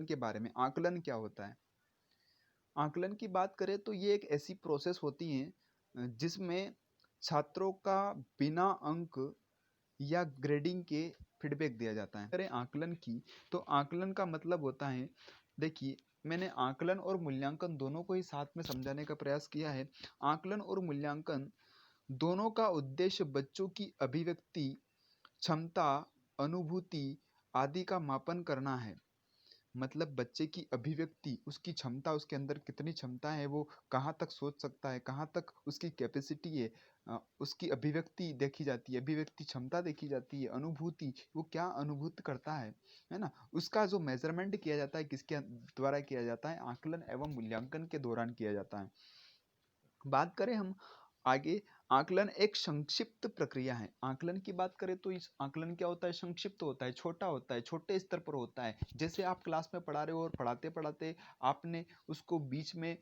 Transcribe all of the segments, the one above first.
के बारे में। आकलन क्या होता है? आकलन की बात करें तो ये एक ऐसी प्रोसेस होती है जिसमें छात्रों का बिना अंक या ग्रेडिंग के फीडबैक दिया जाता है। करें आकलन की, तो आकलन का मतलब होता है, देखिए मैंने आकलन और मूल्यांकन दोनों को ही साथ में समझाने का प्रयास किया है। आकलन और मूल्यांकन दोनों का उद्देश्य बच्चों की अभिव्यक्ति, क्षमता, अनुभूति आदि का मापन करना है। मतलब बच्चे की अभिव्यक्ति, उसकी क्षमता, उसके अंदर कितनी क्षमता है, वो कहाँ तक सोच सकता है, कहाँ तक उसकी कैपेसिटी है, उसकी अभिव्यक्ति देखी जाती है, अभिव्यक्ति क्षमता देखी जाती है, अनुभूति, वो क्या अनुभूत करता है ना, उसका जो मेजरमेंट किया जाता है किसके द्वारा किया जाता है? आकलन एवं मूल्यांकन के दौरान किया जाता है। बात करें हम आगे, आकलन एक संक्षिप्त प्रक्रिया है। आकलन की बात करें तो इस आकलन क्या होता है? संक्षिप्त होता है, छोटा होता है, छोटे स्तर पर होता है। जैसे आप क्लास में पढ़ा रहे हो और पढ़ाते पढ़ाते आपने उसको बीच में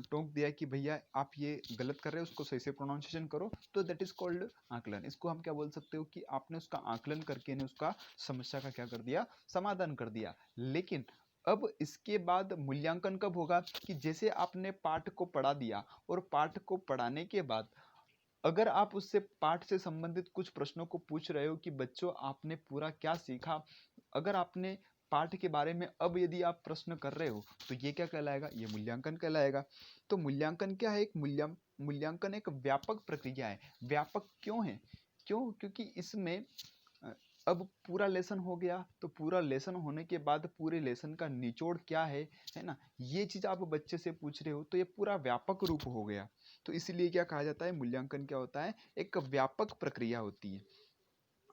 टोक दिया कि भैया आप ये गलत कर रहे हो, उसको सही से प्रोनाउंसिएशन करो, तो दैट इज कॉल्ड आकलन। इसको हम क्या बोल सकते हो कि आपने उसका आकलन करके ने उसका समस्या का क्या कर दिया? समाधान कर दिया। लेकिन अब इसके बाद मूल्यांकन कब होगा? कि जैसे आपने पाठ को पढ़ा दिया और पाठ को पढ़ाने के बाद अगर आप उससे पाठ से संबंधित कुछ प्रश्नों को पूछ रहे हो कि बच्चों आपने पूरा क्या सीखा, अगर आपने पाठ के बारे में अब यदि आप प्रश्न कर रहे हो तो ये क्या कहलाएगा? ये मूल्यांकन कहलाएगा। तो मूल्यांकन क्या है? एक मूल्यांकन एक व्यापक प्रक्रिया है। व्यापक क्यों है? क्योंकि इसमें अब पूरा लेसन हो गया, तो पूरा लेसन होने के बाद पूरे लेसन का निचोड़ क्या है ना, ये चीज आप बच्चे से पूछ रहे हो, तो ये पूरा व्यापक रूप हो गया। तो इसीलिए क्या कहा जाता है? मूल्यांकन क्या होता है? एक व्यापक प्रक्रिया होती है।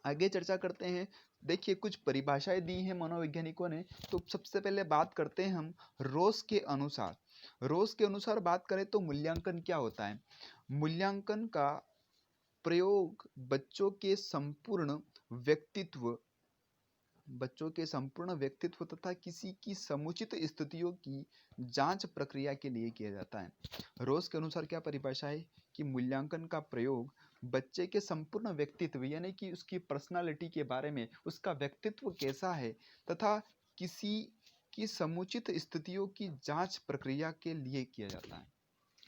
आगे चर्चा करते हैं। देखिए कुछ परिभाषाएं दी हैं मनोवैज्ञानिकों ने, तो सबसे पहले बात करते हैं हम रोस के अनुसार। रोस के अनुसार बात करें तो मूल्यांकन क्या होता है? मूल्यांकन का प्रयोग बच्चों के संपूर्ण व्यक्तित्व तथा किसी की समुचित स्थितियों की जांच प्रक्रिया के लिए किया जाता है। रोज के अनुसार क्या परिभाषा है? कि मूल्यांकन का प्रयोग बच्चे के संपूर्ण व्यक्तित्व यानी कि उसकी पर्सनालिटी के बारे में, उसका व्यक्तित्व कैसा है, तथा किसी की समुचित स्थितियों की जांच प्रक्रिया के लिए किया जाता है।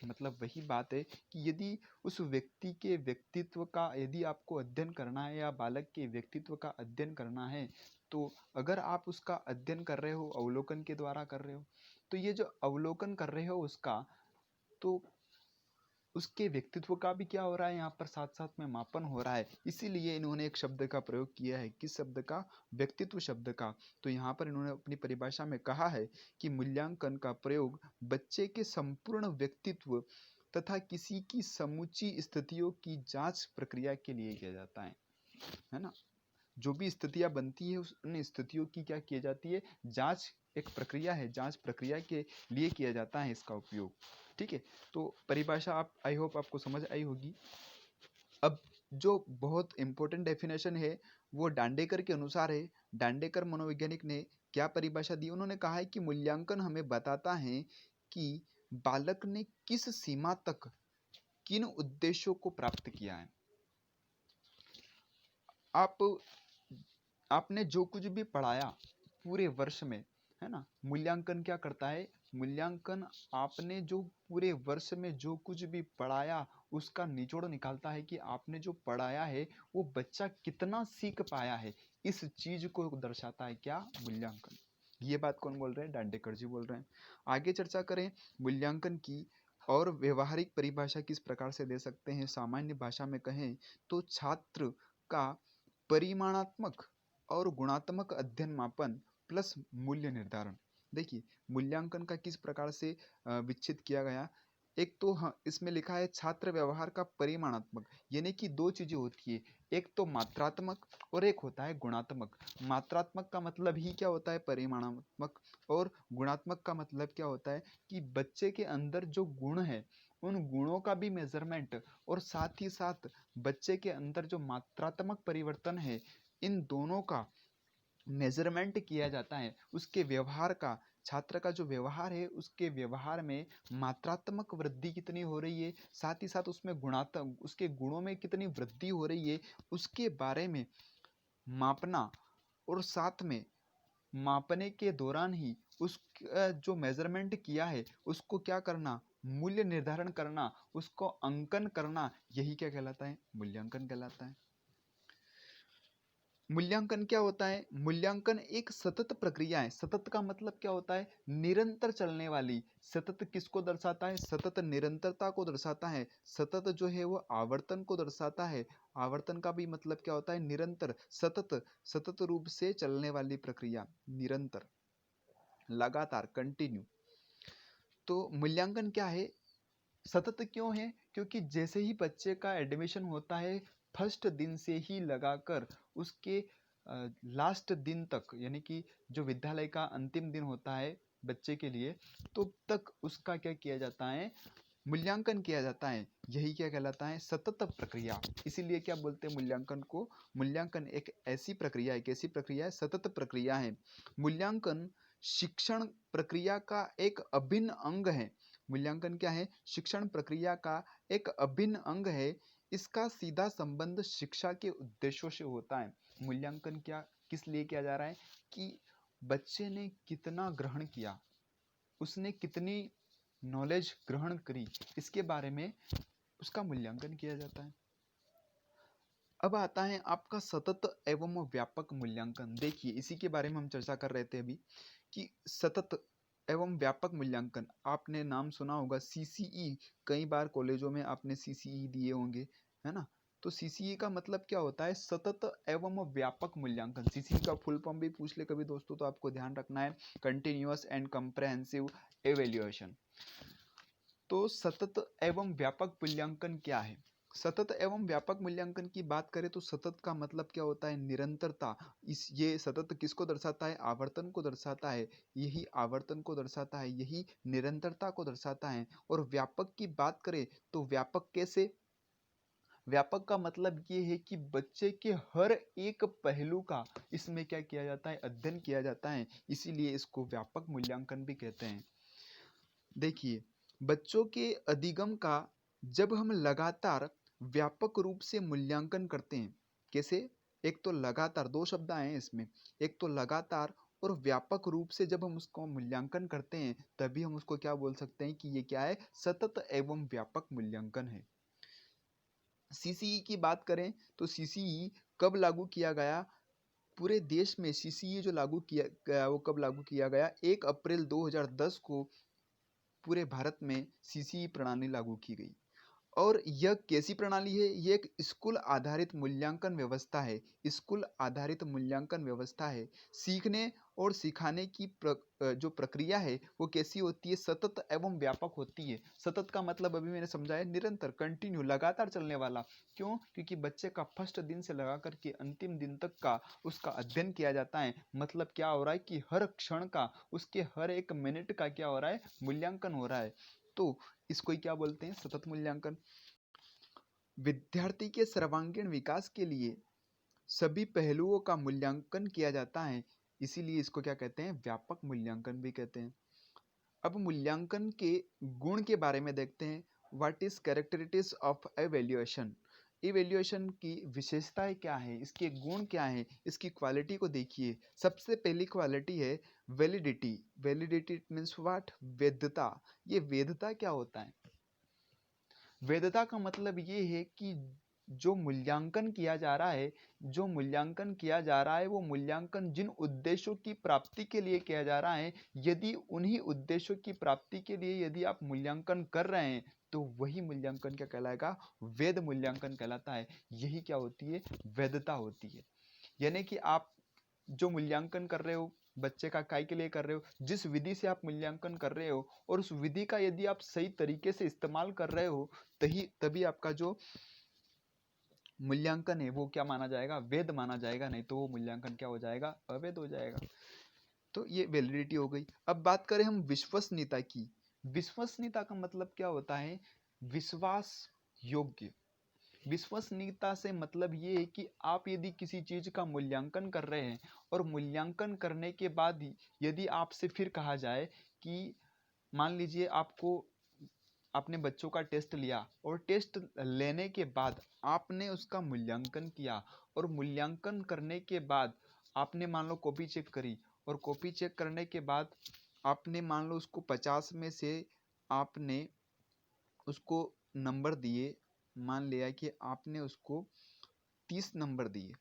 मतलब वही बात है कि यदि उस व्यक्ति के व्यक्तित्व का यदि आपको अध्ययन करना है या बालक के व्यक्तित्व का अध्ययन करना है, तो अगर आप उसका अध्ययन कर रहे हो, अवलोकन के द्वारा कर रहे हो, तो ये जो अवलोकन कर रहे हो उसका, तो उसके व्यक्तित्व का भी क्या हो रहा है? यहाँ पर साथ साथ में मापन हो रहा है। इसीलिए इन्होंने एक शब्द का प्रयोग किया है। किस शब्द का? व्यक्तित्व शब्द का। तो यहाँ पर इन्होंने अपनी परिभाषा में कहा है कि मूल्यांकन का प्रयोग बच्चे के संपूर्ण व्यक्तित्व तथा किसी की समूची स्थितियों की जांच प्रक्रिया के लिए किया जाता है ना। जो भी स्थितियां बनती है उन स्थितियों की क्या की जाती है? जांच एक प्रक्रिया है, जांच प्रक्रिया के लिए किया जाता है इसका उपयोग। ठीक है, तो परिभाषा आप आई होप आपको समझ आई होगी। अब जो बहुत इंपॉर्टेंट डेफिनेशन है वो डांडेकर के अनुसार है। डांडेकर मनोवैज्ञानिक ने क्या परिभाषा दी? उन्होंने कहा है कि मूल्यांकन हमें बताता है कि बालक ने किस सीमा तक किन उद्देश्यों को प्राप्त किया है। आपने जो कुछ भी पढ़ाया पूरे वर्ष में, है ना, मूल्यांकन क्या करता है? मूल्यांकन आपने जो पूरे वर्ष में जो कुछ भी पढ़ाया उसका निचोड़ निकालता है कि आपने जो पढ़ाया है वो बच्चा कितना सीख पाया है। इस चीज को दर्शाता है क्या? मूल्यांकन। ये बात कौन बोल रहे हैं? डांडेकर जी बोल रहे हैं। आगे चर्चा करें मूल्यांकन की और व्यवहारिक परिभाषा किस प्रकार से दे सकते हैं। सामान्य भाषा में कहें तो छात्र का परिमाणात्मक और गुणात्मक अध्ययन मापन प्लस मूल्य निर्धारण। देखिए मूल्यांकन का किस प्रकार से विकसित किया गया। एक तो हाँ, इसमें लिखा है छात्र व्यवहार का परिमाणात्मक, यानी कि दो चीजें होती है, एक तो मात्रात्मक और एक होता है गुणात्मक। मात्रात्मक का मतलब ही क्या होता है? परिमाणात्मक। और गुणात्मक का मतलब क्या होता है? कि बच्चे के अंदर जो गुण है उन गुणों का भी मेजरमेंट, और साथ ही साथ बच्चे के अंदर जो मात्रात्मक परिवर्तन है इन दोनों का मेजरमेंट किया जाता है। उसके व्यवहार का, छात्र का जो व्यवहार है उसके व्यवहार में मात्रात्मक वृद्धि कितनी हो रही है, साथ ही साथ उसमें गुणात्मक, उसके गुणों में कितनी वृद्धि हो रही है, उसके बारे में मापना। और साथ में मापने के दौरान ही उस जो मेजरमेंट किया है उसको क्या करना, मूल्य निर्धारण करना, उसको अंकन करना, यही क्या कहलाता है, मूल्यांकन कहलाता है। मूल्यांकन क्या होता है, मूल्यांकन एक सतत प्रक्रिया है। सतत का मतलब क्या होता है, निरंतर चलने वाली। सतत किसको दर्शाता है, सतत निरंतरता को दर्शाता है। सतत जो है वो आवर्तन को दर्शाता है। आवर्तन का भी मतलब क्या होता है, निरंतर, सतत, सतत रूप से चलने वाली प्रक्रिया, निरंतर, लगातार, कंटिन्यू। तो मूल्यांकन क्या है, सतत क्यों है, क्योंकि जैसे ही बच्चे का एडमिशन होता है, फर्स्ट दिन से ही लगाकर उसके लास्ट दिन तक, यानी कि जो विद्यालय का अंतिम दिन होता है बच्चे के लिए, तो तक उसका क्या किया जाता है, मूल्यांकन किया जाता है। यही क्या कहलाता है, सतत प्रक्रिया। इसीलिए क्या बोलते हैं मूल्यांकन को, मूल्यांकन एक ऐसी प्रक्रिया है, एक ऐसी प्रक्रिया है, सतत प्रक्रिया है। मूल्यांकन शिक्षण प्रक्रिया का एक अभिन्न अंग है। मूल्यांकन क्या है, शिक्षण प्रक्रिया का एक अभिन्न अंग है। इसका सीधा संबंध शिक्षा के उद्देश्यों से होता है। मूल्यांकन क्या, किस लिए किया जा रहा है, कि बच्चे ने कितना ग्रहण किया, उसने कितनी नॉलेज ग्रहण करी, इसके बारे में उसका मूल्यांकन किया जाता है। अब आता है आपका सतत एवं व्यापक मूल्यांकन। देखिए इसी के बारे में हम चर्चा कर रहे थे अभी, कि सतत एवं व्यापक मूल्यांकन, आपने नाम सुना होगा सीसीई, कई बार कॉलेजों में आपने सीसीई दिए होंगे, है ना। तो सीसीई का मतलब क्या होता है, सतत एवं व्यापक मूल्यांकन। सीसीई का फुल फॉर्म भी पूछ ले कभी दोस्तों तो आपको ध्यान रखना है, कंटिन्यूअस एंड कंप्रेहेंसिव एवेल्यूएशन। तो सतत एवं व्यापक मूल्यांकन क्या है, सतत एवं व्यापक मूल्यांकन की बात करें तो सतत का मतलब क्या होता है, निरंतरता। इस ये सतत किसको दर्शाता है, आवर्तन को दर्शाता है। यही आवर्तन को दर्शाता है, यही निरंतरता को दर्शाता है। और व्यापक की बात करें तो व्यापक कैसे, व्यापक का मतलब ये है कि बच्चे के हर एक पहलू का इसमें क्या किया जाता है, अध्ययन किया जाता है। इसीलिए इसको व्यापक मूल्यांकन भी कहते हैं। देखिए बच्चों के अधिगम का जब हम लगातार व्यापक रूप से मूल्यांकन करते हैं, कैसे, एक तो लगातार, दो शब्द आए हैं इसमें, एक तो लगातार और व्यापक रूप से जब हम उसको मूल्यांकन करते हैं, तभी हम उसको क्या बोल सकते हैं कि ये क्या है, सतत एवं व्यापक मूल्यांकन है। सीसीई की बात करें तो सीसीई कब लागू किया गया, पूरे देश में सीसीई जो लागू किया गया वो कब लागू किया गया, 1 अप्रैल 2010 को पूरे भारत में सीसीई प्रणाली लागू की गई। और यह कैसी प्रणाली है, ये एक स्कूल आधारित मूल्यांकन व्यवस्था है। स्कूल आधारित मूल्यांकन व्यवस्था है। सीखने और सिखाने की जो प्रक्रिया है वो कैसी होती है, सतत एवं व्यापक होती है। सतत का मतलब अभी मैंने समझाया, निरंतर, कंटिन्यू, लगातार चलने वाला। क्यों, क्योंकि बच्चे का फर्स्ट दिन से लगा करके अंतिम दिन तक का उसका अध्ययन किया जाता है। मतलब क्या हो रहा है कि हर क्षण का, उसके हर एक मिनट का क्या हो रहा है, मूल्यांकन हो रहा है। तो इसको ही क्या बोलते हैं, सतत मूल्यांकन। विद्यार्थी के सर्वांगीण विकास के लिए सभी पहलुओं का मूल्यांकन किया जाता है, इसीलिए इसको क्या कहते हैं, व्यापक मूल्यांकन भी कहते हैं। अब मूल्यांकन के गुण के बारे में देखते हैं। What is characteristics of evaluation. Evaluation की विशेषताएं क्या है, इसके गुण क्या है, इसकी क्वालिटी को देखिए। सबसे पहली क्वालिटी है वैलिडिटी। वैलिडिटी मीन्स व्हाट, वैधता। ये वैधता क्या होता है, वैधता का मतलब ये है कि जो मूल्यांकन किया जा रहा है, जो मूल्यांकन किया जा रहा है वो मूल्यांकन जिन उद्देश्यों की प्राप्ति के लिए किया जा रहा है, यदि उन्हीं उद्देश्यों की प्राप्ति के लिए यदि आप मूल्यांकन कर रहे हैं तो वही मूल्यांकन क्या कहलाएगा, वैध मूल्यांकन कहलाता है। यही क्या होती है, वैधता होती है। यानी कि आप जो मूल्यांकन कर रहे हो बच्चे का काय के लिए कर रहे हो, जिस विधि से आप मूल्यांकन कर रहे हो और उस विधि का यदि आप सही तरीके से इस्तेमाल कर रहे हो, तभी आपका जो मूल्यांकन है वो क्या माना जाएगा, वैध माना जाएगा। नहीं तो वो मूल्यांकन क्या हो जाएगा, अवैध हो जाएगा। तो ये वैलिडिटी हो गई। अब बात करें हम विश्वसनीयता की। विश्वसनीयता का मतलब क्या होता है, विश्वास योग्य। विश्वसनीयता से मतलब ये है कि आप यदि किसी चीज का मूल्यांकन कर रहे हैं और मूल्यांकन करने के बाद यदि आपसे फिर कहा जाए कि मान लीजिए आपने बच्चों का टेस्ट लिया और टेस्ट लेने के बाद आपने उसका मूल्यांकन किया, और मूल्यांकन करने के बाद आपने मान लो कॉपी चेक करी, और कॉपी चेक करने के बाद आपने मान लो उसको 50 में से आपने उसको नंबर दिए, मान लिया कि आपने उसको 30 नंबर दिए।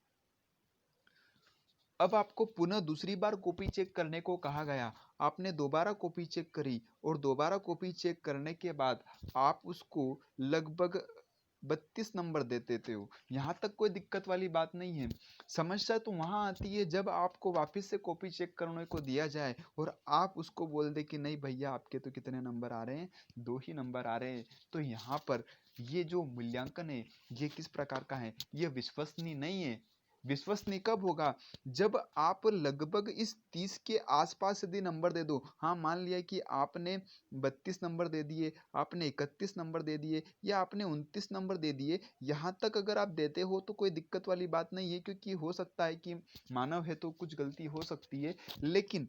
अब आपको पुनः दूसरी बार कॉपी चेक करने को कहा गया, आपने दोबारा कॉपी चेक करी और दोबारा कॉपी चेक करने के बाद आप उसको लगभग 32 नंबर दे देते हो। यहाँ तक कोई दिक्कत वाली बात नहीं है। समस्या तो वहाँ आती है जब आपको वापस से कॉपी चेक करने को दिया जाए और आप उसको बोल दे कि नहीं भैया आपके तो कितने नंबर आ रहे हैं, 2 ही नंबर आ रहे हैं। तो यहाँ पर ये जो मूल्यांकन है ये किस प्रकार का है, ये विश्वसनीय नहीं है। विश्वसनीय कब होगा, जब आप लगभग इस 30 के आसपास यदि नंबर दे दो। हाँ, मान लिया कि आपने 32 नंबर दे दिए, आपने 31 नंबर दे दिए या आपने 29 नंबर दे दिए, यहाँ तक अगर आप देते हो तो कोई दिक्कत वाली बात नहीं है, क्योंकि हो सकता है कि मानव है तो कुछ गलती हो सकती है। लेकिन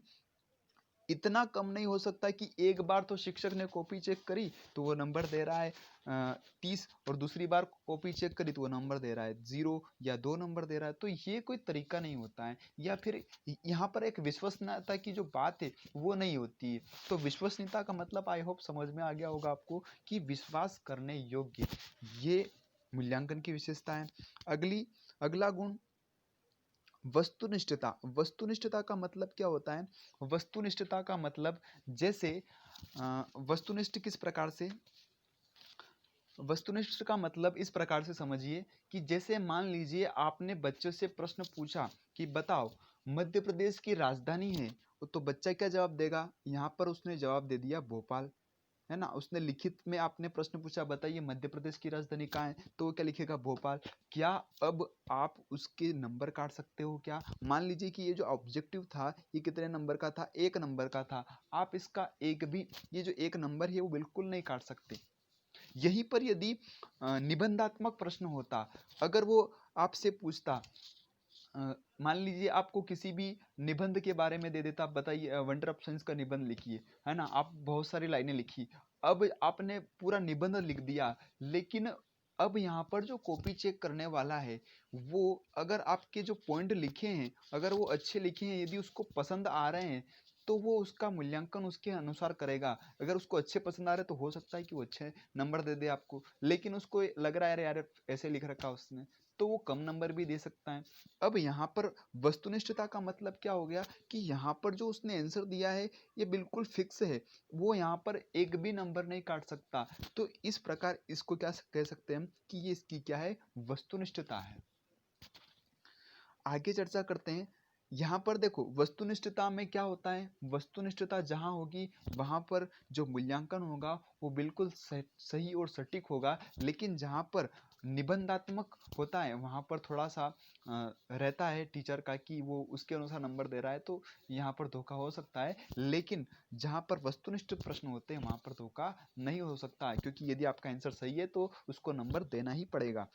इतना कम नहीं हो सकता कि एक बार तो शिक्षक ने कॉपी चेक करी तो वो नंबर दे रहा है 30, और दूसरी बार कॉपी चेक करी तो वो नंबर दे रहा है 0 या 2 नंबर दे रहा है। तो ये कोई तरीका नहीं होता है, या फिर यहाँ पर एक विश्वसनीयता की जो बात है वो नहीं होती है। तो विश्वसनीयता का मतलब आई होप समझ में आ गया होगा आपको कि विश्वास करने योग्य, ये मूल्यांकन की विशेषता है। अगला गुण वस्तुनिष्ठता। वस्तुनिष्ठता का मतलब क्या होता है, वस्तुनिष्ठता का मतलब जैसे वस्तुनिष्ठ किस प्रकार से, वस्तुनिष्ठ का मतलब इस प्रकार से समझिए कि जैसे मान लीजिए आपने बच्चे से प्रश्न पूछा कि बताओ मध्य प्रदेश की राजधानी है, तो बच्चा क्या जवाब देगा, यहाँ पर उसने जवाब दे दिया भोपाल, है ना। उसने लिखित में आपने प्रश्न पूछा बताइए मध्य प्रदेश की राजधानी कहाँ है, तो वो क्या लिखेगा भोपाल। क्या अब आप उसके नंबर काट सकते हो क्या, मान लीजिए कि ये जो ऑब्जेक्टिव था ये कितने नंबर का था, 1 नंबर का था, आप इसका एक भी, ये जो 1 नंबर है वो बिल्कुल नहीं काट सकते। यहीं पर यदि निबंधात्मक प्रश्न होता, अगर वो आपसे पूछता, मान लीजिए आपको किसी भी निबंध के बारे में दे देता, बताइए वंडर ऑफ साइंस का निबंध लिखिए, है ना, आप बहुत सारी लाइनें लिखी, अब आपने पूरा निबंध लिख दिया, लेकिन अब यहाँ पर जो कॉपी चेक करने वाला है वो अगर आपके जो पॉइंट लिखे हैं अगर वो अच्छे लिखे हैं, यदि उसको पसंद आ रहे हैं तो वो उसका मूल्यांकन उसके अनुसार करेगा। अगर उसको अच्छे पसंद आ रहे तो हो सकता है कि वो अच्छे नंबर दे दे आपको, लेकिन उसको लग रहा है अरे यार ऐसे लिख रखा उसने, तो वो कम नंबर भी दे सकता है। अब यहाँ पर वस्तुनिष्ठता का मतलब क्या हो गया कि यहाँ पर जो उसने आंसर दिया है ये बिल्कुल फिक्स है, वो यहाँ पर एक भी नंबर नहीं काट सकता। तो इस प्रकार इसको क्या कह सकते हैं हम कि ये इसकी क्या है, वस्तुनिष्ठता है। आगे चर्चा करते हैं। यहाँ पर देखो वस्तुनिष्ठता में क्या होता है, वस्तुनिष्ठता जहाँ होगी वहाँ पर जो मूल्यांकन होगा वो बिल्कुल सही और सटीक होगा, लेकिन जहाँ पर निबंधात्मक होता है वहाँ पर थोड़ा सा रहता है टीचर का कि वो उसके अनुसार नंबर दे रहा है, तो यहाँ पर धोखा हो सकता है। लेकिन जहाँ पर वस्तुनिष्ठ प्रश्न होते हैं वहाँ पर धोखा नहीं हो सकता है, क्योंकि यदि आपका आंसर सही है तो उसको नंबर देना ही पड़ेगा।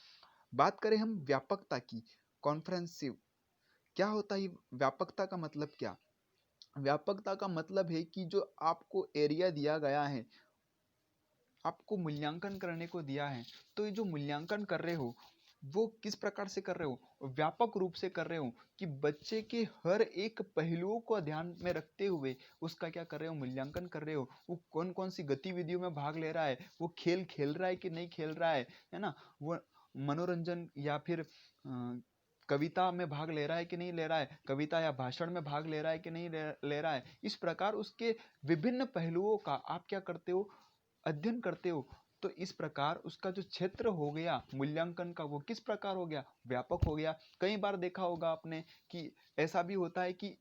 बात करें हम व्यापकता की, कॉन्फ्रेंसिव, क्या होता है व्यापकता का मतलब क्या, व्यापकता का मतलब है कि जो आपको एरिया दिया गया है, आपको मूल्यांकन करने को दिया है, तो ये जो मूल्यांकन कर रहे हो वो किस प्रकार से कर रहे हो, व्यापक रूप से कर रहे हो कि बच्चे के हर एक पहलुओं को ध्यान में रखते हुए उसका क्या कर रहे हो, मूल्यांकन कर रहे हो। वो कौन कौन सी गतिविधियों में भाग ले रहा है, वो खेल खेल रहा है कि नहीं खेल रहा है ना, वो मनोरंजन या फिर कविता में भाग ले रहा है कि नहीं ले रहा है, कविता या भाषण में भाग ले रहा है कि नहीं ले रहा है। इस प्रकार उसके विभिन्न पहलुओं का आप क्या करते हो, अध्ययन करते हो। तो इस प्रकार उसका जो क्षेत्र हो गया मूल्यांकन का वो किस प्रकार हो गया, व्यापक हो गया। कई बार देखा होगा आपने कि ऐसा भी होता है कि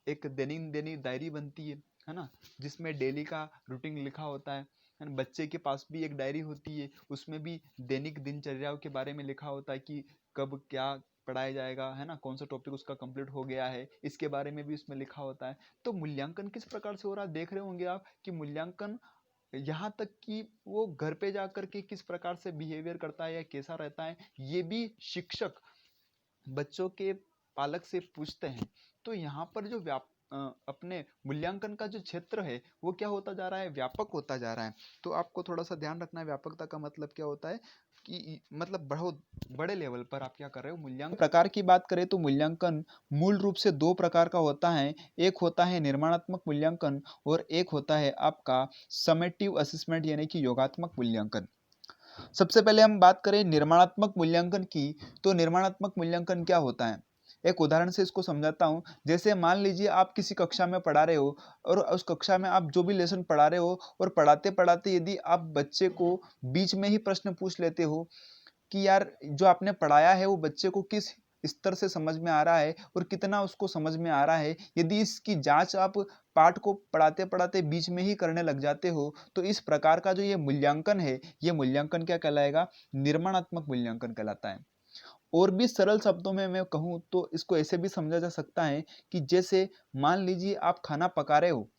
एक दैनिक दैनिक डायरी बनती है ना, जिसमें डेली का रूटीन लिखा होता है ना। बच्चे के पास भी एक डायरी होती है, उसमें भी दैनिक दिनचर्याओं के बारे में लिखा होता है कि कब क्या पढ़ाया जाएगा, है ना, कौन सा टॉपिक उसका कंप्लीट हो गया है, इसके बारे में भी उसमें लिखा होता है। तो मूल्यांकन किस प्रकार से हो रहा है देख रहे होंगे आप कि मूल्यांकन यहाँ तक कि वो घर पे जाकर के किस प्रकार से बिहेवियर करता है या कैसा रहता है ये भी शिक्षक बच्चों के पालक से पूछते हैं। तो यहाँ पर जो अपने मूल्यांकन का जो क्षेत्र है वो क्या होता जा रहा है, व्यापक होता जा रहा है। तो आपको थोड़ा सा ध्यान रखना है, व्यापकता का मतलब क्या होता है कि मतलब बहुत बड़े लेवल पर आप क्या कर रहे हो, मूल्यांकन। प्रकार की बात करें तो मूल्यांकन मूल रूप से दो प्रकार का होता है। एक होता है निर्माणात्मक मूल्यांकन और एक होता है आपका समेटिव असेसमेंट यानी कि योगात्मक मूल्यांकन। सबसे पहले हम बात करें निर्माणात्मक मूल्यांकन की, तो निर्माणात्मक मूल्यांकन क्या होता है, एक उदाहरण से इसको समझाता हूं। जैसे मान लीजिए आप किसी कक्षा में पढ़ा रहे हो और उस कक्षा में आप जो भी लेसन पढ़ा रहे हो और पढ़ाते पढ़ाते यदि आप बच्चे को बीच में ही प्रश्न पूछ लेते हो कि यार जो आपने पढ़ाया है वो बच्चे को किस स्तर से समझ में आ रहा है और कितना उसको समझ में आ रहा है, यदि इसकी जांच आप पाठ को पढ़ाते पढ़ाते बीच में ही करने लग जाते हो, तो इस प्रकार का जो ये मूल्यांकन है, ये मूल्यांकन क्या कहलाएगा, निर्माणात्मक मूल्यांकन कहलाता है। और भी सरल शब्दों में मैं कहूँ तो इसको ऐसे भी समझा जा सकता है कि जैसे मान लीजिए आप खाना पका रहे हो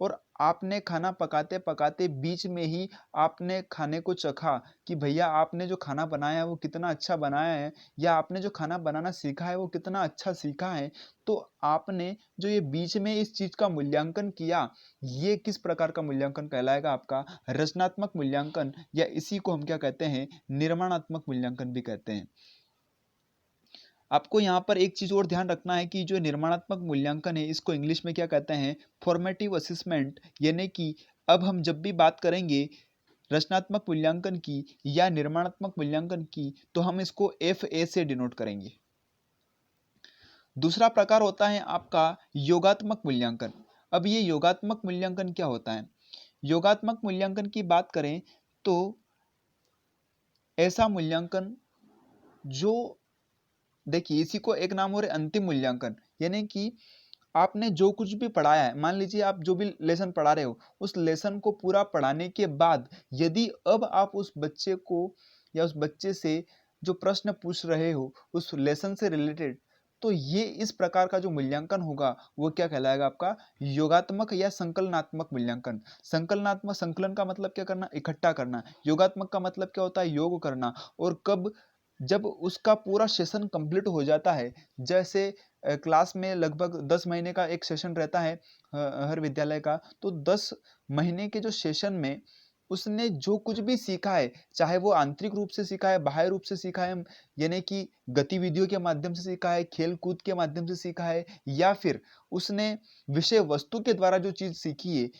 और आपने खाना पकाते पकाते बीच में ही आपने खाने को चखा कि भैया आपने जो खाना बनाया है वो कितना अच्छा बनाया है, या आपने जो खाना बनाना सीखा है वो कितना अच्छा सीखा है, तो आपने जो ये बीच में इस चीज का मूल्यांकन किया, ये किस प्रकार का मूल्यांकन कहलाएगा, आपका रचनात्मक मूल्यांकन, या इसी को हम क्या कहते हैं, निर्माणात्मक मूल्यांकन भी कहते हैं। आपको यहाँ पर एक चीज और ध्यान रखना है कि जो निर्माणात्मक मूल्यांकन है इसको इंग्लिश में क्या कहते हैं, फॉर्मेटिव असेसमेंट, यानी कि अब हम जब भी बात करेंगे रचनात्मक मूल्यांकन की या निर्माणात्मक मूल्यांकन की, तो हम इसको FA से डिनोट करेंगे। दूसरा प्रकार होता है आपका योगात्मक मूल्यांकन। अब ये योगात्मक मूल्यांकन क्या होता है, योगात्मक मूल्यांकन की बात करें तो ऐसा मूल्यांकन जो, देखिए इसी को एक नाम और अंतिम मूल्यांकन, यानी कि आपने जो कुछ भी पढ़ाया है, मान लीजिए आप जो भी लेसन पढ़ा रहे हो, उस लेसन को पूरा पढ़ाने के बाद यदि अब आप उस बच्चे को या उस बच्चे से जो प्रश्न पूछ रहे हो उस लेसन से रिलेटेड, तो ये इस प्रकार का जो मूल्यांकन होगा वो क्या कहलाएगा, आपका योगात्मक या संकलनात्मक मूल्यांकन। संकलनात्मक, संकलन का मतलब क्या करना, इकट्ठा करना। योगात्मक का मतलब क्या होता है, योग करना। और कब, जब उसका पूरा सेशन कंप्लीट हो जाता है, जैसे क्लास में लगभग 10 महीने का एक सेशन रहता है हर विद्यालय का, तो 10 महीने के जो सेशन में उसने जो कुछ भी सीखा है, चाहे वो आंतरिक रूप से सीखा है, बाह्य रूप से सीखा है, यानी कि गतिविधियों के माध्यम से सीखा है, खेल कूद के माध्यम से सीखा है, या फिर उसने विषय वस्तु के द्वारा जो चीज सीखी है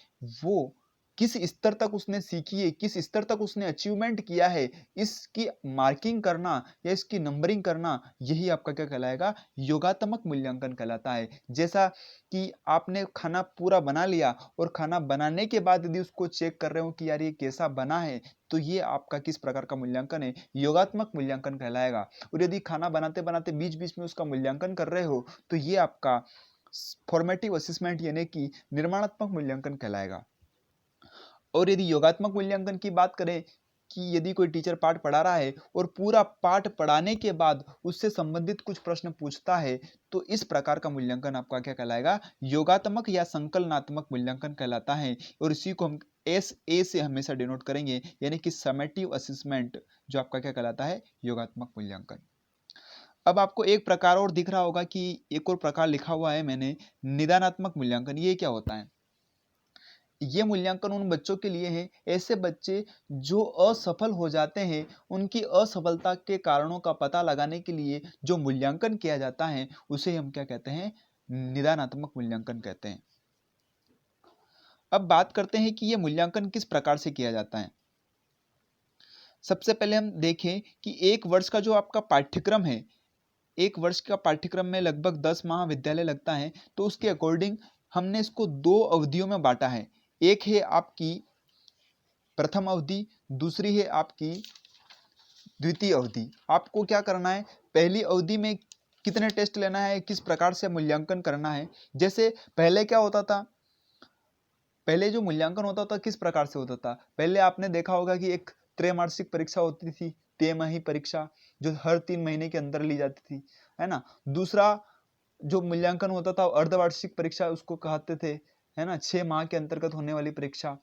वो किस स्तर तक उसने सीखी है, किस स्तर तक उसने अचीवमेंट किया है, इसकी मार्किंग करना या इसकी नंबरिंग करना, यही आपका क्या कहलाएगा, योगात्मक मूल्यांकन कहलाता है। जैसा कि आपने खाना पूरा बना लिया और खाना बनाने के बाद यदि उसको चेक कर रहे हो कि यार ये कैसा बना है, तो ये आपका किस प्रकार का मूल्यांकन है, योगात्मक मूल्यांकन कहलाएगा। और यदि खाना बनाते बनाते बीच बीच में उसका मूल्यांकन कर रहे हो, तो ये आपका फॉर्मेटिव असेसमेंट यानी कि निर्माणात्मक मूल्यांकन कहलाएगा। और यदि योगात्मक मूल्यांकन की बात करें कि यदि कोई टीचर पाठ पढ़ा रहा है और पूरा पाठ पढ़ाने के बाद उससे संबंधित कुछ प्रश्न पूछता है, तो इस प्रकार का मूल्यांकन आपका क्या कहलाएगा, योगात्मक या संकलनात्मक मूल्यांकन कहलाता है। और इसी को हम SA से हमेशा डिनोट करेंगे, यानी कि समेटिव असेसमेंट, जो आपका क्या कहलाता है, योगात्मक मूल्यांकन। अब आपको एक प्रकार और दिख रहा होगा कि एक और प्रकार लिखा हुआ है मैंने, निदानात्मक मूल्यांकन। ये क्या होता है, ये मूल्यांकन उन बच्चों के लिए है, ऐसे बच्चे जो असफल हो जाते हैं, उनकी असफलता के कारणों का पता लगाने के लिए जो मूल्यांकन किया जाता है उसे हम क्या कहते हैं, निदानात्मक मूल्यांकन कहते हैं। अब बात करते हैं कि यह मूल्यांकन किस प्रकार से किया जाता है। सबसे पहले हम देखें कि एक वर्ष का जो आपका पाठ्यक्रम है, एक वर्ष का पाठ्यक्रम में लगभग 10 महाविद्यालय लगता है, तो उसके अकॉर्डिंग हमने इसको 2 अवधियों में बांटा है। एक है आपकी प्रथम अवधि, दूसरी है आपकी द्वितीय अवधि। आपको क्या करना है, पहली अवधि में कितने टेस्ट लेना है, किस प्रकार से मूल्यांकन करना है। जैसे पहले क्या होता था, पहले जो मूल्यांकन होता था किस प्रकार से होता था, पहले आपने देखा होगा कि एक त्रैमासिक परीक्षा होती थी, तिमाही परीक्षा, जो हर 3 महीने के अंदर ली जाती थी, है ना। दूसरा जो मूल्यांकन होता था अर्धवार्षिक परीक्षा उसको कहते थे, है ना, 6 माह के अंतर्गत होने वाली परीक्षा।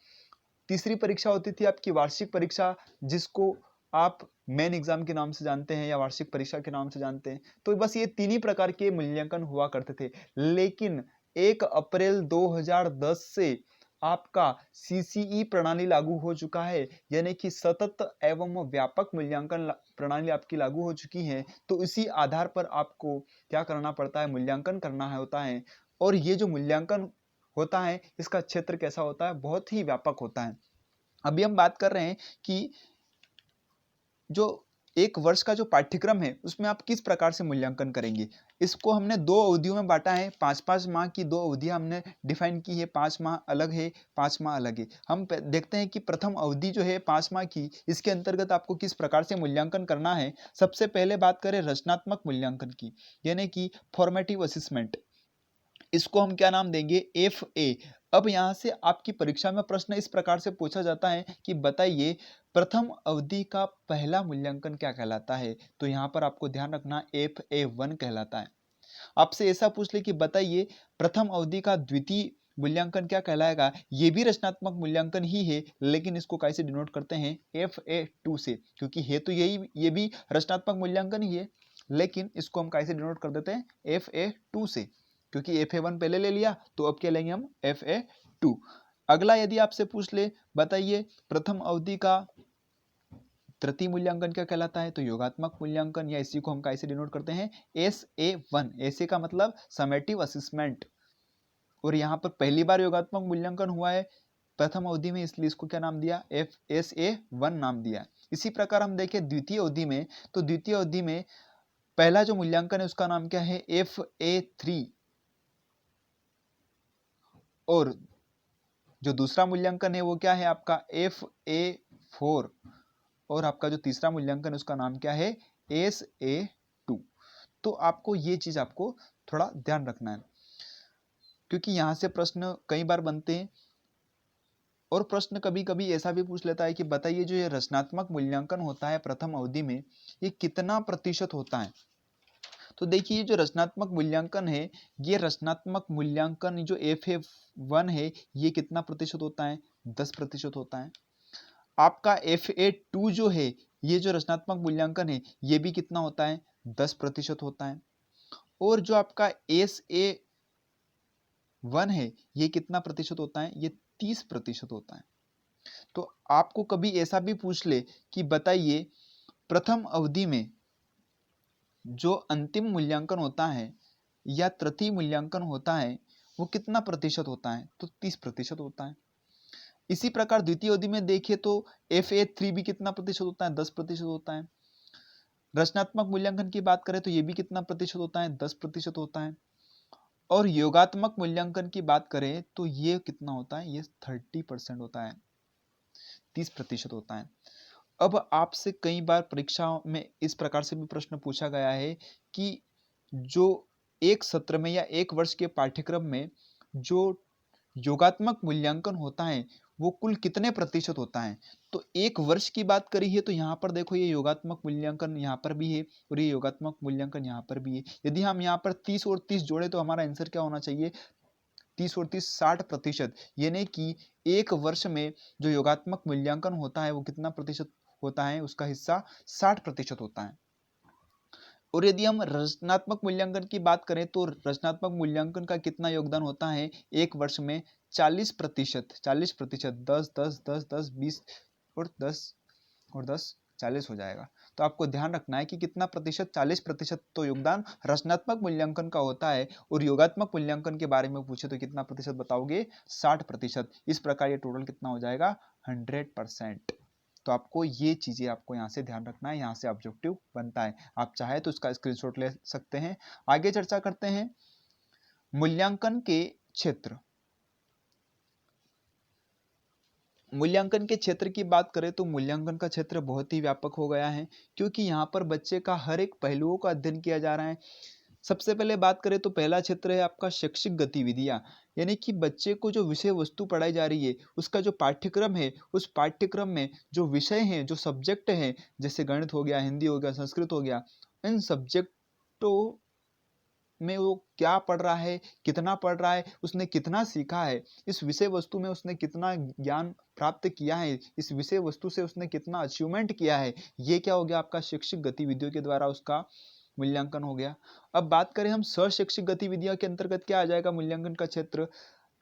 तीसरी परीक्षा होती थी आपकी वार्षिक परीक्षा, जिसको आप मेन एग्जाम के नाम से जानते हैं या वार्षिक परीक्षा के नाम से जानते हैं। तो बस ये 3 ही प्रकार के मूल्यांकन हुआ करते थे। लेकिन 1 अप्रैल 2010 से आपका सीसीई प्रणाली लागू हो चुका है, यानी कि सतत एवं व्यापक मूल्यांकन प्रणाली आपकी लागू हो चुकी है। तो इसी आधार पर आपको क्या करना पड़ता है, मूल्यांकन करना है होता है। और ये जो मूल्यांकन होता है इसका क्षेत्र कैसा होता है, बहुत ही व्यापक होता है। अभी हम बात कर रहे हैं कि जो एक वर्ष का जो पाठ्यक्रम है उसमें आप किस प्रकार से मूल्यांकन करेंगे। इसको हमने 2 अवधियों में बांटा है। 5-5 माह की 2 अवधियां हमने डिफाइन की है। 5 माह अलग है, 5 माह अलग है। हम देखते हैं कि प्रथम अवधि जो है 5 माह की, इसके अंतर्गत आपको किस प्रकार से मूल्यांकन करना है। सबसे पहले बात करें रचनात्मक मूल्यांकन की, यानी कि फॉर्मेटिव असेसमेंट। इसको हम क्या नाम देंगे, FA। अब यहां से आपकी परीक्षा में प्रश्न इस प्रकार से पूछा जाता है कि बताइए प्रथम अवधि का पहला मूल्यांकन क्या कहलाता है। तो यहां पर आपको ध्यान रखना FA1 कहलाता है। आपसे ऐसा पूछ ले कि बताइए प्रथम अवधि का द्वितीय मूल्यांकन क्या कहलाएगा। ये भी रचनात्मक मूल्यांकन ही है, लेकिन इसको कैसे डिनोट करते हैं, FA2 से, क्योंकि है तो यही, ये भी रचनात्मक मूल्यांकन ही है, लेकिन इसको हम कैसे डिनोट कर देते हैं, FA2 से, क्योंकि FA1 पहले ले लिया तो अब क्या लेंगे हम, FA2। अगला यदि आपसे पूछ ले बताइए प्रथम अवधि का तृतीय मूल्यांकन क्या कहलाता है, तो योगात्मक मूल्यांकन, या इसी को हम कैसे डिनोट करते हैं, SA1। SA का मतलब समेटिव असेसमेंट, और यहाँ पर पहली बार योगात्मक मूल्यांकन हुआ है प्रथम अवधि में, इसलिए इसको क्या नाम दिया, SA1 नाम दिया। इसी प्रकार हम देखें द्वितीय अवधि में, तो द्वितीय अवधि में पहला जो मूल्यांकन है उसका नाम क्या है, FA3, और जो दूसरा मूल्यांकन है वो क्या है आपका, FA4, और आपका जो तीसरा मूल्यांकन है उसका नाम क्या है, SA2। तो आपको ये चीज आपको थोड़ा ध्यान रखना है, क्योंकि यहां से प्रश्न कई बार बनते हैं। और प्रश्न कभी कभी ऐसा भी पूछ लेता है कि बताइए जो ये रचनात्मक मूल्यांकन होता है प्रथम अवधि में, ये कितना प्रतिशत होता है। तो देखिए जो रचनात्मक मूल्यांकन है, ये रचनात्मक मूल्यांकन जो FA1 है ये कितना प्रतिशत होता है, 10% होता है। आपका FA2 जो है, ये जो रचनात्मक मूल्यांकन है ये भी कितना होता है, 10% होता है। और जो आपका SA1 है ये कितना प्रतिशत होता है, ये 30% होता है। तो आपको कभी ऐसा भी पूछ ले कि बताइए प्रथम अवधि में जो अंतिम मूल्यांकन होता है या तृतीय मूल्यांकन होता है वो कितना प्रतिशत होता है, तो 30% होता है। इसी प्रकार द्वितीय अवधि में देखिए तो FA3 भी कितना प्रतिशत होता है, 10% होता है। रचनात्मक मूल्यांकन की बात करें तो ये भी कितना प्रतिशत होता है, 10% होता है। और योगात्मक मूल्यांकन की बात करें तो ये कितना होता है, ये 30% होता है, 30% होता है। अब आपसे कई बार परीक्षा में इस प्रकार से भी प्रश्न पूछा गया है कि जो एक सत्र में या एक वर्ष के पाठ्यक्रम में जो योगात्मक मूल्यांकन होता है वो कुल कितने प्रतिशत होता है। तो एक वर्ष की बात करी है तो यहाँ पर देखो ये योगात्मक मूल्यांकन यहाँ पर भी है और ये योगात्मक मूल्यांकन यहाँ पर भी है। यदि हम यहाँ पर 30 और 30 जोड़े तो हमारा आंसर क्या होना चाहिए, 30 और 30 60%, यानी कि एक वर्ष में जो योगात्मक मूल्यांकन होता है वो कितना प्रतिशत होता है, उसका हिस्सा 60% होता है। और यदि हम रचनात्मक मूल्यांकन की बात करें तो रचनात्मक मूल्यांकन का कितना योगदान होता है एक वर्ष में, 40%, 40%, 10 10 10 10 20 और 10 और 10 40 हो जाएगा। तो आपको ध्यान रखना है कि कितना प्रतिशत, 40% तो योगदान रचनात्मक मूल्यांकन का होता है, और योगात्मक मूल्यांकन के बारे में पूछे तो कितना प्रतिशत बताओगे, 60%। इस प्रकार ये टोटल कितना हो जाएगा, 100%। तो आपको ये चीजें आपको यहाँ से ध्यान रखना है, यहाँ से ऑब्जेक्टिव बनता है। आप चाहे तो इसका स्क्रीनशॉट ले सकते हैं। आगे चर्चा करते हैं मूल्यांकन के क्षेत्र। मूल्यांकन के क्षेत्र की बात करें तो मूल्यांकन का क्षेत्र बहुत ही व्यापक हो गया है, क्योंकि यहाँ पर बच्चे का हर एक पहलुओं का अध्ययन किया जा रहा है। सबसे पहले बात करें तो पहला क्षेत्र है आपका शैक्षिक गतिविधियां, यानी कि बच्चे को जो विषय वस्तु पढ़ाई जा रही है उसका जो पाठ्यक्रम है, उस पाठ्यक्रम में जो विषय हैं, जो सब्जेक्ट हैं, जैसे गणित हो गया, हिंदी हो गया, संस्कृत हो गया, इन सब्जेक्टों में वो क्या पढ़ रहा है, कितना पढ़ रहा है, उसने कितना सीखा है, इस विषय वस्तु में उसने कितना ज्ञान प्राप्त किया है, इस विषय वस्तु से उसने कितना अचीवमेंट किया है, ये क्या हो गया आपका शैक्षिक गतिविधियों के द्वारा उसका मूल्यांकन हो गया। अब बात करें हम शैक्षिक गतिविधियों के अंतर्गत क्या आ जाएगा मूल्यांकन का क्षेत्र,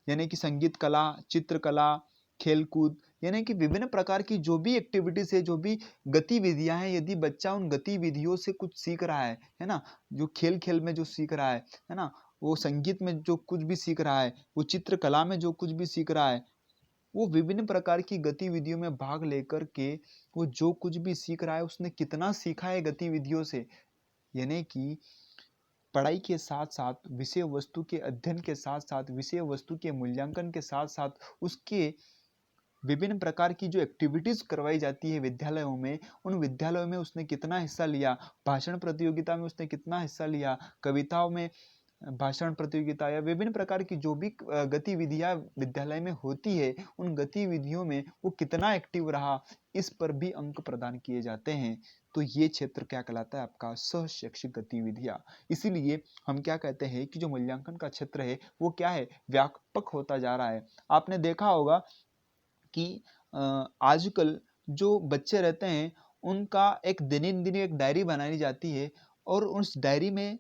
यानी कि संगीत कला, चित्रकला, खेलकूद, यानी कि विभिन्न प्रकार की जो भी एक्टिविटीज है, जो भी गतिविधियां हैं, यदि बच्चा उन गतिविधियों से कुछ सीख रहा है ना, जो खेल खेल में जो सीख रहा है ना, वो संगीत में जो कुछ भी सीख रहा है, वो चित्रकला में जो कुछ भी सीख रहा है, वो विभिन्न प्रकार की गतिविधियों में भाग लेकर के वो जो कुछ भी सीख रहा है उसने कितना सीखा है गतिविधियों से, यानी कि पढ़ाई के साथ साथ विषय वस्तु के अध्ययन के साथ साथ विषय वस्तु के मूल्यांकन के साथ साथ उसके विभिन्न प्रकार की जो एक्टिविटीज करवाई जाती है विद्यालयों में, उन विद्यालयों में उसने कितना हिस्सा लिया, भाषण प्रतियोगिता में उसने कितना हिस्सा लिया, कविताओं में भाषण प्रतियोगिता या विभिन्न प्रकार की जो भी गतिविधियां विद्यालय में होती है, उन गतिविधियों में वो कितना एक्टिव रहा, इस पर भी अंक प्रदान किए जाते हैं। तो ये क्षेत्र क्या कहलाता है आपका सहशैक्षिक गतिविधियां। इसीलिए हम क्या कहते हैं कि जो मूल्यांकन का क्षेत्र है वो क्या है, व्यापक होता जा रहा है। आपने देखा होगा कि आजकल जो बच्चे रहते हैं उनका एक दिन एक डायरी बनाई जाती है, और उस डायरी में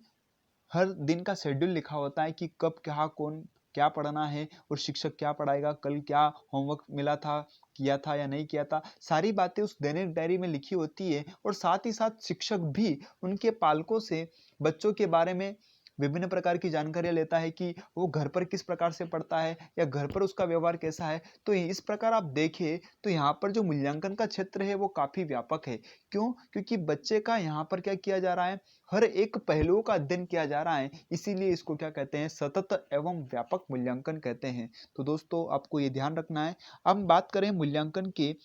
हर दिन का शेड्यूल लिखा होता है कि कब क्या कौन क्या पढ़ना है और शिक्षक क्या पढ़ाएगा, कल क्या होमवर्क मिला था, किया था या नहीं किया था, सारी बातें उस दैनिक डायरी में लिखी होती है। और साथ ही साथ शिक्षक भी उनके पालकों से बच्चों के बारे में विभिन्न प्रकार की जानकारियां लेता है कि वो घर पर किस प्रकार से पढ़ता है या घर पर उसका व्यवहार कैसा है। तो इस प्रकार आप देखें तो यहाँ पर जो मूल्यांकन का क्षेत्र है वो काफी व्यापक है। क्यों? क्योंकि बच्चे का यहाँ पर क्या किया जा रहा है, हर एक पहलुओं का अध्ययन किया जा रहा है, इसीलिए इसको क्या कहते हैं, सतत एवं व्यापक मूल्यांकन कहते हैं। तो दोस्तों आपको ये ध्यान रखना है। अब हम बात करें मूल्यांकन के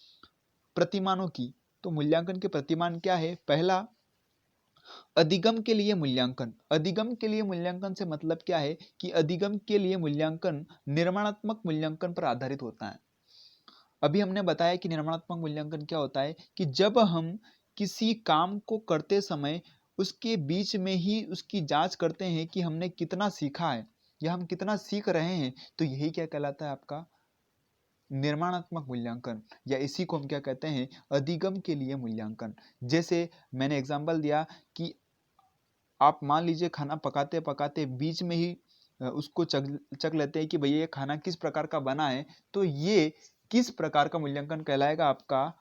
प्रतिमानों की, तो मूल्यांकन के प्रतिमान क्या है। पहला, अधिगम के लिए मूल्यांकन। अधिगम के लिए मूल्यांकन से मतलब क्या है कि अधिगम के लिए मूल्यांकन निर्माणात्मक मूल्यांकन पर आधारित होता है। अभी हमने बताया कि निर्माणात्मक मूल्यांकन क्या होता है कि जब हम किसी काम को करते समय उसके बीच में ही उसकी जांच करते हैं कि हमने कितना सीखा है या हम कितना सीख रहे हैं, तो यही क्या कहलाता है आपका निर्माणात्मक मूल्यांकन, या इसी को हम क्या कहते हैं, अधिगम के लिए मूल्यांकन। जैसे मैंने एग्जांपल दिया कि आप मान लीजिए खाना पकाते पकाते बीच में ही उसको चख लेते हैं कि भैया ये खाना किस प्रकार का बना है, तो ये किस प्रकार का मूल्यांकन कहलाएगा, आपका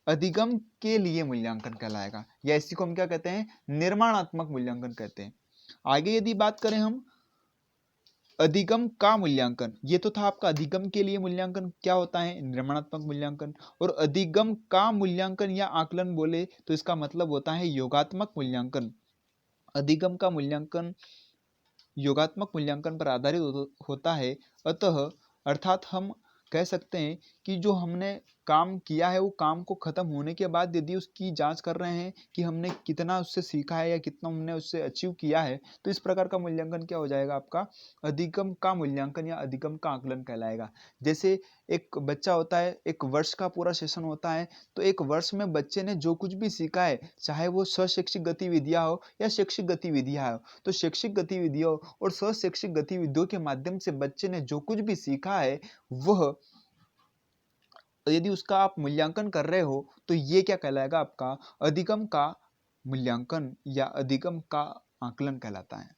अधिगम के लिए मूल्यांकन कहलाएगा, या इसी को हम क्या कहते हैं, निर्माणात्मक मूल्यांकन कहते हैं। आगे यदि बात करें हम अधिगम का मूल्यांकन, ये तो था आपका अधिगम के लिए मूल्यांकन क्या होता है, निर्माणात्मक मूल्यांकन। और अधिगम का मूल्यांकन या आकलन बोले तो इसका मतलब होता है योगात्मक मूल्यांकन। अधिगम का मूल्यांकन योगात्मक मूल्यांकन पर आधारित होता है। अतः अर्थात हम कह सकते हैं कि जो हमने काम किया है वो काम को खत्म होने के बाद यदि उसकी जांच कर रहे हैं कि हमने कितना उससे सीखा है या कितना हमने उससे अचीव किया है, तो इस प्रकार का मूल्यांकन क्या हो जाएगा, आपका अधिगम का मूल्यांकन या अधिगम का आकलन कहलाएगा। जैसे एक बच्चा होता है, एक वर्ष का पूरा सेशन होता है, तो एक वर्ष में बच्चे ने जो कुछ भी सीखा है, चाहे वो शैक्षिक गतिविधियां हो या शैक्षिक गतिविधियां हो, तो शैक्षिक गतिविधियों और शैक्षिक गतिविधियों के माध्यम से बच्चे ने जो कुछ भी सीखा है वह यदि उसका आप मूल्यांकन कर रहे हो तो ये क्या कहलाएगा, आपका अधिगम का मूल्यांकन या अधिगम का आकलन कहलाता है।